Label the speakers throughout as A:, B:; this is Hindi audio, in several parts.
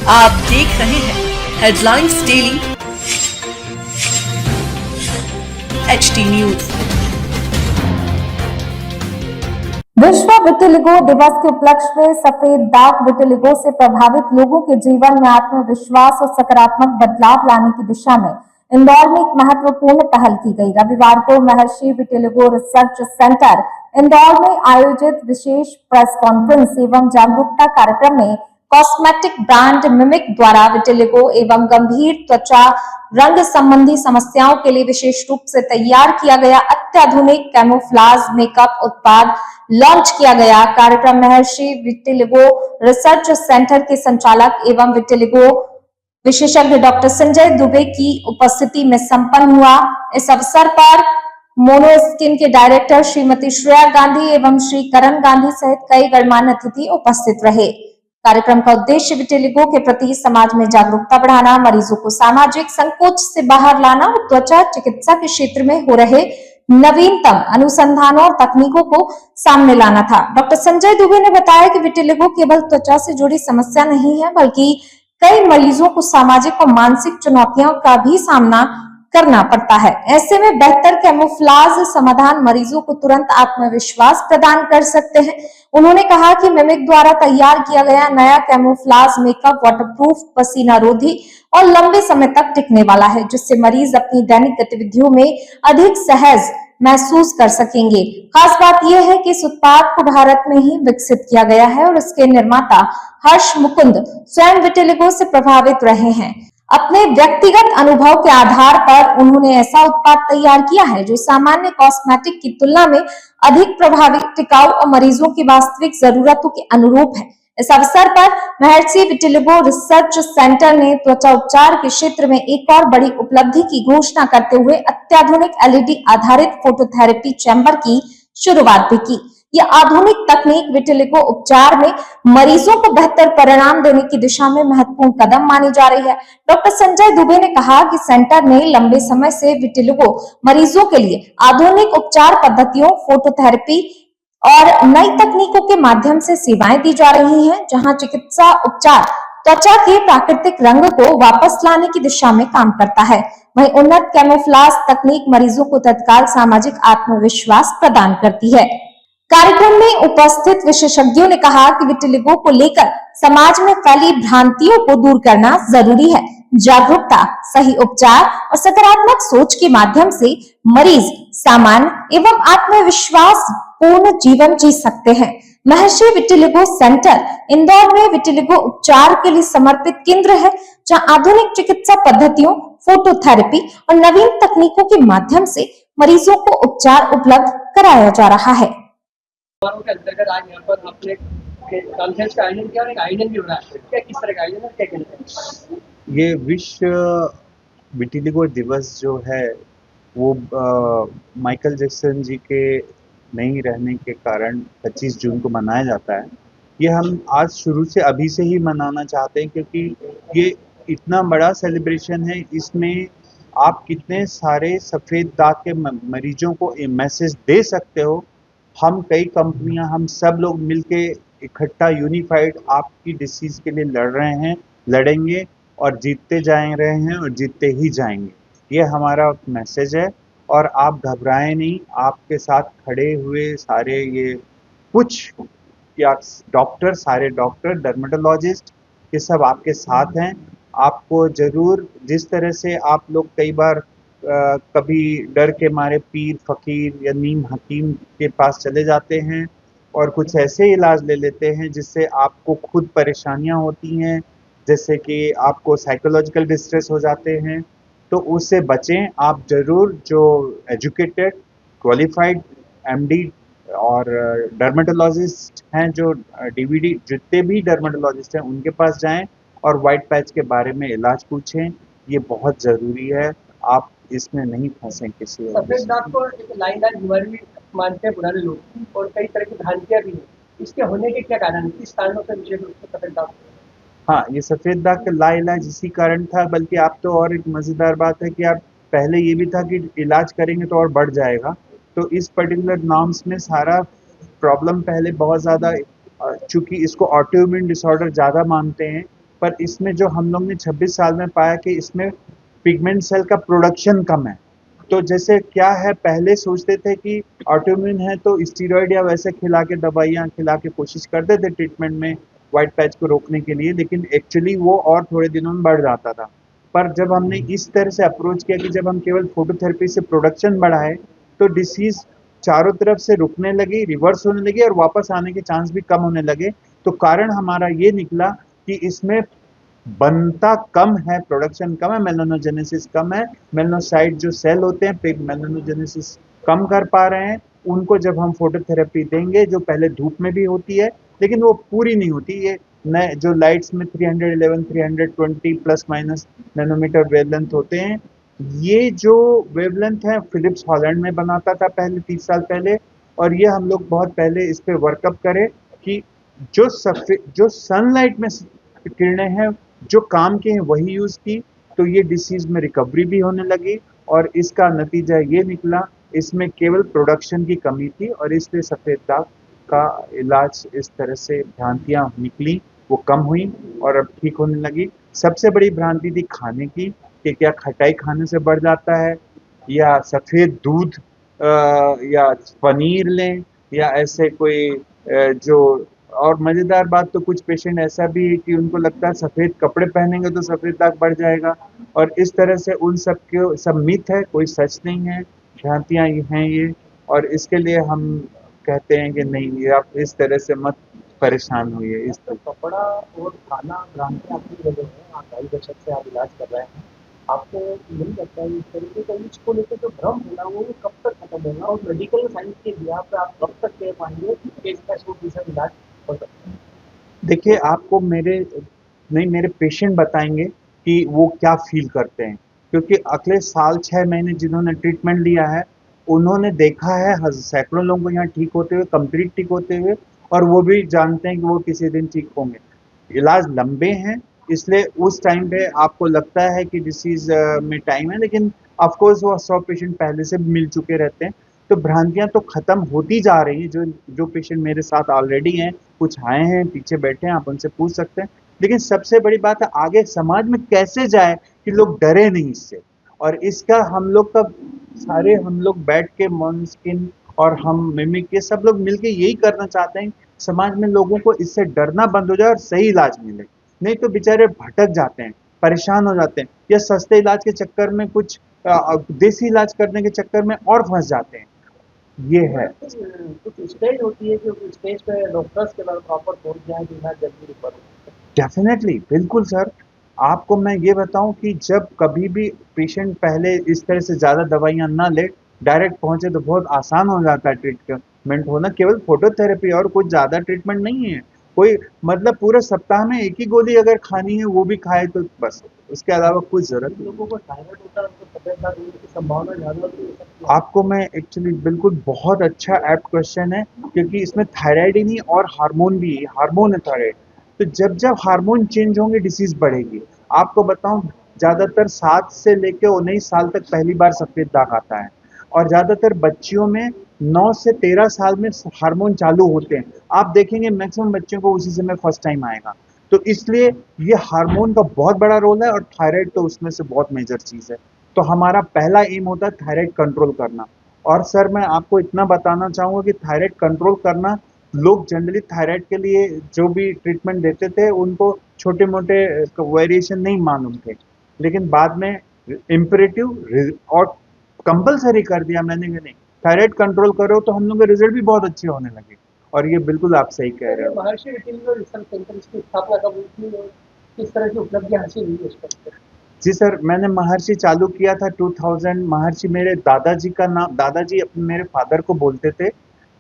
A: आप देख रहे हैं हेडलाइंस डेली HD न्यूज।
B: विश्व विटिलिगो दिवस के उपलक्ष्य में सफेद दाग विटिलिगो से प्रभावित लोगों के जीवन में आत्मविश्वास और सकारात्मक बदलाव लाने की दिशा में इंदौर में एक महत्वपूर्ण पहल की गई। रविवार को महर्षि विटिलिगो रिसर्च सेंटर इंदौर में आयोजित विशेष प्रेस कॉन्फ्रेंस एवं जागरूकता कार्यक्रम में कॉस्मेटिक ब्रांड मिमिक द्वारा विटिलिगो एवं गंभीर त्वचा रंग संबंधी समस्याओं के लिए विशेष रूप से तैयार किया गया अत्याधुनिक कैमोफ्लाज मेकअप उत्पाद लॉन्च किया गया। कार्यक्रम महर्षि विटिलिगो रिसर्च सेंटर के संचालक एवं विटिलिगो विशेषज्ञ डॉक्टर संजय दुबे की उपस्थिति में संपन्न हुआ। इस अवसर पर मोनो स्किन के डायरेक्टर श्रीमती श्रेया गांधी एवं श्री करण गांधी सहित कई गणमान्य अतिथि उपस्थित रहे। कार्यक्रम का उद्देश्य विटिलिगो के प्रति समाज में जागरूकता बढ़ाना, मरीजों को सामाजिक संकोच से बाहर लाना और त्वचा चिकित्सा के क्षेत्र में हो रहे नवीनतम अनुसंधानों और तकनीकों को सामने लाना था। डॉक्टर संजय दुबे ने बताया कि विटिलिगो केवल त्वचा से जुड़ी समस्या नहीं है, बल्कि कई मरीजों को सामाजिक और मानसिक चुनौतियों का भी सामना करना पड़ता है। ऐसे में बेहतर कैमोफ्लाज समाधान मरीजों को तुरंत आत्मविश्वास प्रदान कर सकते हैं। उन्होंने कहा कि मिमिक द्वारा तैयार किया गया नया कैमोफ्लाज मेकअप वाटरप्रूफ, पसीना रोधी और लंबे समय तक टिकने वाला है, जिससे मरीज अपनी दैनिक गतिविधियों में अधिक सहज महसूस कर सकेंगे। खास बात यह है कि इस उत्पाद को भारत में ही विकसित किया गया है और इसके निर्माता हर्ष मुकुंद स्वयं विटिलिगो से प्रभावित रहे हैं। अपने व्यक्तिगत अनुभव के आधार पर उन्होंने ऐसा उत्पाद तैयार किया है जो सामान्य कॉस्मेटिक की तुलना में अधिक प्रभावी, टिकाऊ और मरीजों की वास्तविक जरूरतों के अनुरूप है। इस अवसर पर महर्षि विटिलिगो रिसर्च सेंटर ने त्वचा उपचार के क्षेत्र में एक और बड़ी उपलब्धि की घोषणा करते हुए अत्याधुनिक LED आधारित फोटोथेरेपी चैम्बर की शुरुआत भी की। यह आधुनिक तकनीक विटिलिगो उपचार में मरीजों को बेहतर परिणाम देने की दिशा में महत्वपूर्ण कदम मानी जा रही है। डॉक्टर संजय दुबे ने कहा कि सेंटर ने लंबे समय से विटिलिगो मरीजों के लिए आधुनिक उपचार पद्धतियों, फोटोथेरेपी और नई तकनीकों के माध्यम से सेवाएं दी जा रही हैं, जहां चिकित्सा उपचार त्वचा के प्राकृतिक रंग को वापस लाने की दिशा में काम करता है। वहीं उन्नत कैमोफ्लाज तकनीक मरीजों को तत्काल सामाजिक आत्मविश्वास प्रदान करती है। कार्यक्रम में उपस्थित विशेषज्ञों ने कहा कि विटिलिगो को लेकर समाज में फैली भ्रांतियों को दूर करना जरूरी है। जागरूकता, सही उपचार और सकारात्मक सोच के माध्यम से मरीज सामान्य एवं आत्मविश्वास पूर्ण जीवन जी सकते हैं। महर्षि विटिलिगो सेंटर इंदौर में विटिलिगो उपचार के लिए समर्पित केंद्र है, जहां आधुनिक चिकित्सा पद्धतियों, फोटोथेरेपी और नवीन तकनीकों के माध्यम से मरीजों को उपचार उपलब्ध कराया जा रहा है।
C: के अंतर्गत आज यहाँ पर आपने कॉन्फ्रेंस का आयोजन किया और एक आयोजन भी हो रहा है। क्या किस तरह का आयोजन है, क्या कहना है?
D: ये विश्व विटिलिगो दिवस जो है वो माइकल जैक्सन जी के नहीं रहने के कारण 25 जून को मनाया जाता है। ये हम आज शुरू से अभी से ही मनाना चाहते हैं, क्योंकि ये इतना बड़ा सेलिब्रेशन है। इसमें आप कितने सारे सफ़ेद दाग के मरीजों को ये मैसेज दे सकते हो। हम कई कंपनियां, हम सब लोग मिलके इकट्ठा यूनिफाइड आपकी डिसीज़ के लिए लड़ रहे हैं, लड़ेंगे और जीतते जा रहे हैं और जीतते ही जाएंगे। ये हमारा मैसेज है और आप घबराएं नहीं। आपके साथ खड़े हुए सारे ये कुछ या डॉक्टर, सारे डॉक्टर, डर्मेटोलॉजिस्ट, ये सब आपके साथ हैं। आपको ज़रूर, जिस तरह से आप लोग कई बार कभी डर के मारे पीर, फकीर या नीम हकीम के पास चले जाते हैं और कुछ ऐसे इलाज ले लेते हैं जिससे आपको खुद परेशानियां होती हैं, जैसे कि आपको साइकोलॉजिकल डिस्ट्रेस हो जाते हैं, तो उससे बचें। आप ज़रूर जो एजुकेटेड, क्वालिफाइड MD और डर्मेटोलॉजिस्ट हैं, जो DVD, जितने भी डर्मेटोलॉजिस्ट हैं उनके पास जाएं और वाइट पैच के बारे में इलाज पूछें। ये बहुत ज़रूरी है। आप इसमें नहीं फंसें किसी और।
C: सफेद दाग को एक लाइलाज बीमारी भी मानते हैं पुराने लोग, और कई तरह की भ्रांतियां भी हैं। इसके होने के क्या कारण है, किस कारणों से विशेष रूप से सफेद दाग?
D: हाँ, ये सफ़ेद दाग का लाइलाज इसी कारण था। बल्कि आप तो, और एक मज़ेदार बात है कि आप पहले ये भी था कि इलाज करेंगे तो और बढ़ जाएगा। तो इस पर्टिकुलर नॉर्म्स में सारा प्रॉब्लम पहले बहुत ज़्यादा, चूँकि इसको ऑटोइम्यून डिसऑर्डर ज़्यादा मानते हैं, पर इसमें जो हम लोग ने 26 साल में पाया कि इसमें पिगमेंट सेल का प्रोडक्शन कम है। तो जैसे क्या है, पहले सोचते थे कि ऑटोइम्यून है तो स्टीरॉयड या वैसे खिला के दवाइयाँ खिला के कोशिश करते थे ट्रीटमेंट में व्हाइट पैच को रोकने के लिए, लेकिन एक्चुअली वो और थोड़े दिनों में बढ़ जाता था। पर जब हमने इस तरह से अप्रोच किया कि जब हम केवल फोटोथेरेपी से प्रोडक्शन बढ़ाए तो डिसीज चारों तरफ से रुकने लगी, रिवर्स होने लगी और वापस आने के चांस भी कम होने लगे। तो कारण हमारा ये निकला कि इसमें बनता कम है, प्रोडक्शन कम है, मेलानोजेनेसिस कम है, मेलानोसाइट जो सेल होते हैं मेलानोजेनेसिस कम कर पा रहे हैं। उनको जब हम फोटोथेरेपी देंगे जो पहले धूप में भी होती है लेकिन वो पूरी नहीं होती, ये नए जो लाइट्स में 311 320 प्लस माइनस नैनोमीटर वेवलेंथ होते हैं, ये जो वेवलेंथ है फिलिप्स हॉलैंड में बनाता था पहले 30 साल पहले, और ये हम लोग बहुत पहले इस पे वर्कअप करें कि जो सनलाइट में किरणें हैं जो काम के हैं वही यूज की, तो ये डिसीज में रिकवरी भी होने लगी और इसका नतीजा ये निकला, इसमें केवल प्रोडक्शन की कमी थी और इसलिए सफेद दाग का इलाज इस तरह से भ्रांतियां निकली, वो कम हुई और अब ठीक होने लगी। सबसे बड़ी भ्रांति थी खाने की कि क्या खटाई खाने से बढ़ जाता है या सफेद दूध या पनीर लें या ऐसे कोई जो, और मजेदार बात तो कुछ पेशेंट ऐसा भी है कि उनको लगता है सफेद कपड़े पहनेंगे तो सफेद दाग बढ़ जाएगा, और इस तरह से उन सब के सब मिथ है, कोई सच नहीं है, भ्रांतियां हैं ये, और इसके लिए हम कहते हैं कि नहीं, ये आप इस तरह से मत परेशान होइए इस
C: तो कपड़ा और खाना भ्रांति आपकी वजह है, आप 2.5 दशक से आप इलाज कर रहे हैं, आपको नहीं लगता है इस तरीके का इसको लेकर जो भ्रम है ना वो कब तक खत्म होगा और मेडिकल साइंस के बिहार पर आप कब तक कह पाएंगे कि इसका 100% इलाज हो सकता है?
D: देखिए, आपको मेरे पेशेंट बताएंगे कि वो क्या फील करते हैं, क्योंकि अगले साल 6 महीने जिन्होंने ट्रीटमेंट लिया है उन्होंने देखा है सैकड़ों लोगों को यहाँ ठीक होते हुए, कंप्लीट ठीक होते हुए, और वो भी जानते हैं कि वो किसी दिन ठीक होंगे। इलाज लंबे हैं, इसलिए उस टाइम पे आपको लगता है कि डिसीज में टाइम है, लेकिन ऑफ कोर्स वो 100 पेशेंट पहले से मिल चुके रहते हैं। तो भ्रांतियां तो खत्म होती जा रही हैं, जो जो पेशेंट मेरे साथ ऑलरेडी हैं, कुछ आए हैं पीछे बैठे हैं, आप उनसे पूछ सकते हैं। लेकिन सबसे बड़ी बात है आगे समाज में कैसे जाए कि लोग डरे नहीं इससे, और इसका हम लोग बैठ के मॉन्स्किन और हम मिमिक के सब लोग मिलके यही करना चाहते हैं, समाज में लोगों को इससे डरना बंद हो जाए और सही इलाज मिले। नहीं तो बेचारे भटक जाते हैं, परेशान हो जाते हैं, या सस्ते इलाज के चक्कर में कुछ देसी इलाज करने के चक्कर में और फंस जाते हैं। ये है।
C: कुछ स्टेज होती है कि उस स्टेज पे डॉक्टर्स के बाद प्रॉपर पहुंच जाए कि इलाज जल्दी रिकवर हो।
D: डेफिनेटली, बिल्कुल सर। आपको मैं ये बताऊं कि जब कभी भी पेशेंट पहले इस तरह से ज़्यादा दवाइयाँ ना ले, डायरेक्ट पहुंचे तो बहुत आसान हो जाता है ट्रीटमेंट होना। केवल फोटोथेरेपी और कुछ ज़्यादा ट्रीटमेंट नहीं है। कोई मतलब पूरे सप्ताह में एक ही गोली अगर खानी है वो भी खाए तो बस, उसके अलावा कुछ ज़रूरत नहीं।
C: लोगों को थायराइड होता है उनको सफेद दाग होने की संभावना ज़्यादा होती है।
D: आपको मैं एक्चुअली बिल्कुल बहुत अच्छा एप्ट क्वेश्चन है, क्योंकि इसमें थायराइड ही नहीं और हार्मोन भी है, हार्मोन है थायराइड। तो जब जब हार्मोन चेंज होंगे डिसीज बढ़ेगी। आपको बताऊं, ज्यादातर 7 से लेकर 19 साल तक पहली बार सफेद दाग आता है, और ज्यादातर बच्चियों में 9 से 13 साल में हार्मोन चालू होते हैं। आप देखेंगे मैक्सिमम बच्चों को उसी समय फर्स्ट टाइम आएगा। तो इसलिए ये हार्मोन का बहुत बड़ा रोल है और थायराइड तो उसमें से बहुत मेजर चीज है। तो हमारा पहला एम होता है थायराइड कंट्रोल करना। और सर मैं आपको इतना बताना चाहूँगा कि थायराइड कंट्रोल करना, लोग जनरली थायराइड के लिए जो भी ट्रीटमेंट देते थे उनको छोटे मोटे वेरिएशन नहीं मालूम थे, लेकिन बाद में इम्परेटिव और कंपलसरी कर दिया मैंने कि नहीं, थायराइड कंट्रोल करो, तो हम लोग के रिजल्ट भी बहुत अच्छे होने लगे। और ये बिल्कुल आप सही कह रहे हो।
C: महर्षि विटिलिगो रिसर्च सेंटर इसकी स्थापना कब हुई थी और किस तरह की उपलब्धियां हासिल हुई उस पर?
D: जी सर, मैंने महर्षि चालू किया था 2000। महर्षि मेरे दादाजी का नाम, दादाजी अपने मेरे फादर को बोलते थे,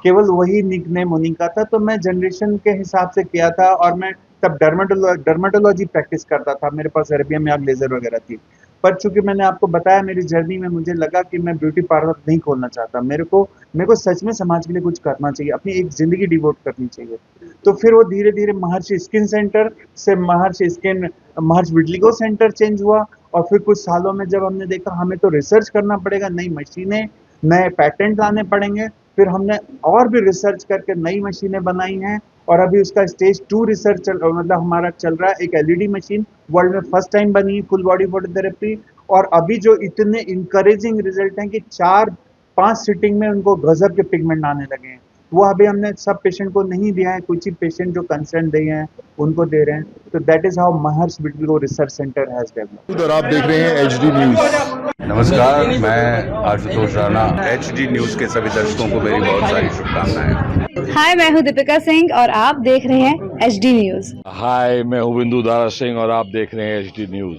D: केवल वही निकनेम उन्हीं का था। तो मैं जनरेशन के हिसाब से किया था, और मैं तब डर्मेटोलॉजी प्रैक्टिस करता था, मेरे पास अरेबियन में आग लेजर वगैरह थी। पर चूंकि मैंने आपको बताया मेरी जर्नी में मुझे लगा कि मैं ब्यूटी पार्लर नहीं खोलना चाहता, मेरे को सच में समाज के लिए कुछ करना चाहिए, अपनी एक जिंदगी डिवोट करनी चाहिए। तो फिर वो धीरे धीरे महर्षि स्किन सेंटर से महर्षि विटिलिगो सेंटर चेंज हुआ, और फिर कुछ सालों में जब हमने देखा हमें तो रिसर्च करना पड़ेगा, नई मशीनें, नए पैटेंट लाने पड़ेंगे, फिर हमने और भी रिसर्च करके नई मशीनें बनाई हैं, और अभी उसका स्टेज 2 रिसर्च मतलब हमारा चल रहा है। एक एलईडी मशीन वर्ल्ड में फर्स्ट टाइम बनी, फुल बॉडी फोटोथेरेपी, और अभी जो इतने इंकरेजिंग रिजल्ट हैं कि 4-5 सिटिंग में उनको गजब के पिगमेंट आने लगे हैं। वो अभी हमने सब पेशेंट को नहीं दिया है, कुछ ही पेशेंट जो कंसर्न दिए हैं उनको दे रहे हैं। तो that is how Maharsh vitiligo research centre has developed.
E: और आप देख रहे हैं एचडी न्यूज।
F: नमस्कार, मैं आशुतोष राणा। एचडी न्यूज के सभी दर्शकों को मेरी बहुत सारी शुभकामनाएं।
G: हाय, मैं हूँ दीपिका सिंह और आप देख रहे हैं एचडी न्यूज।
E: हाय, मैं हूं बिंदु दारा सिंह और आप देख रहे हैं एचडी न्यूज।